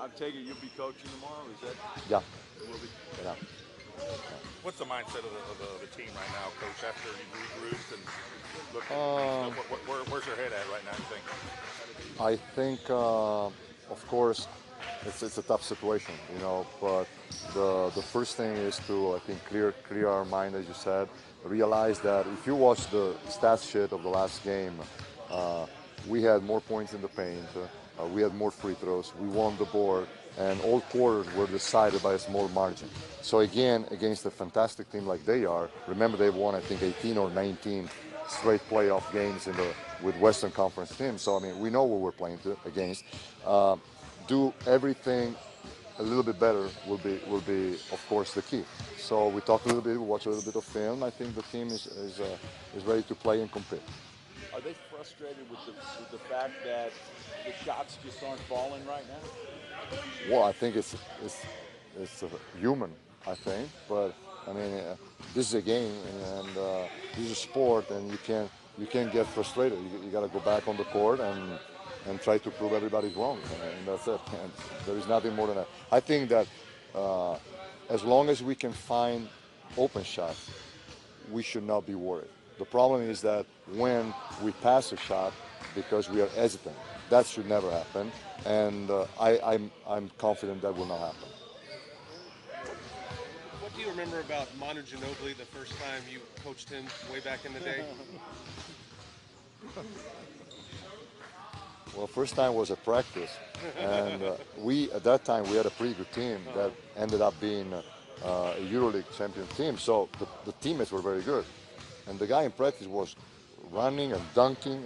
I take it you'll be coaching tomorrow. Is that? Yeah. Will be. Yeah. What's the mindset of the team right now, Coach? After you've regrouped and looked, Uh, where's your head at right now? You think? I think, of course, it's a tough situation, but the first thing is to, I think, clear our mind, as you said, realize that if you watch the stats sheet of the last game, uh, we had more points in the paint, we had more free throws, we won the board, and all quarters were decided by a small margin. So again, against a fantastic team like they are, remember they've won, I think, 18 or 19 straight playoff games with Western Conference teams. So I mean, we know what we're playing against. Do everything a little bit better will be of course the key. So we talk a little bit, we watch a little bit of film. I think the team is ready to play and compete. Are they frustrated with the fact that the shots just aren't falling right now? Well, I think it's human, I think, but I mean, this is a game and this is a sport, and you can't get frustrated. You got to go back on the court and try to prove everybody's wrong, and that's it. And there is nothing more than that. I think that as long as we can find open shots, we should not be worried. The problem is that when we pass a shot because we are hesitant, that should never happen, and I'm confident that will not happen. What do you remember about Manu Ginobili the first time you coached him way back in the day? Well, first time was at practice, and we at that time we had a pretty good team that ended up being a EuroLeague champion team. So the teammates were very good, and the guy in practice was running and dunking,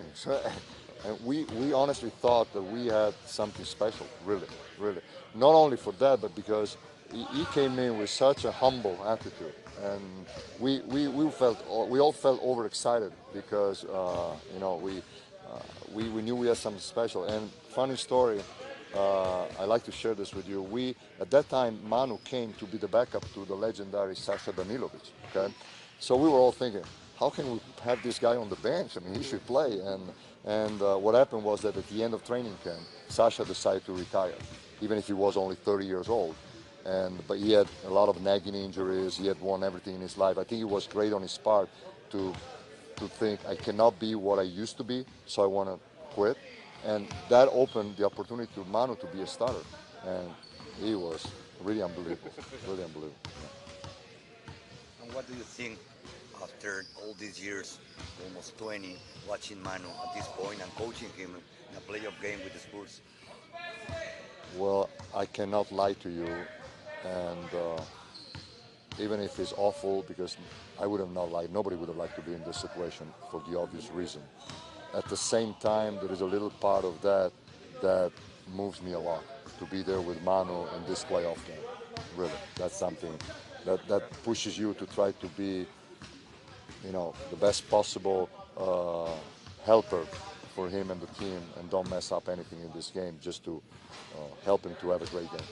and we honestly thought that we had something special, really, really. Not only for that, but because he came in with such a humble attitude, and we all felt overexcited because we knew we had something special. And funny story, I like to share this with you. At that time, Manu came to be the backup to the legendary Sasha Danilovic. Okay, so we were all thinking, how can we have this guy on the bench? I mean, he should play. And what happened was that at the end of training camp, Sasha decided to retire, even if he was only 30 years old. But he had a lot of nagging injuries. He had won everything in his life. I think it was great on his part to think I cannot be what I used to be, so I want to quit. And that opened the opportunity to Manu to be a starter. And he was really unbelievable, really unbelievable. And what do you think after all these years, almost 20, watching Manu at this point and coaching him in a playoff game with the Spurs? Well, I cannot lie to you, and even if it's awful, because I would have not liked, nobody would have liked to be in this situation for the obvious reason. At the same time, there is a little part of that moves me a lot, to be there with Manu in this playoff game. Really, that's something that pushes you to try to be, the best possible helper for him and the team, and don't mess up anything in this game, just to help him to have a great game.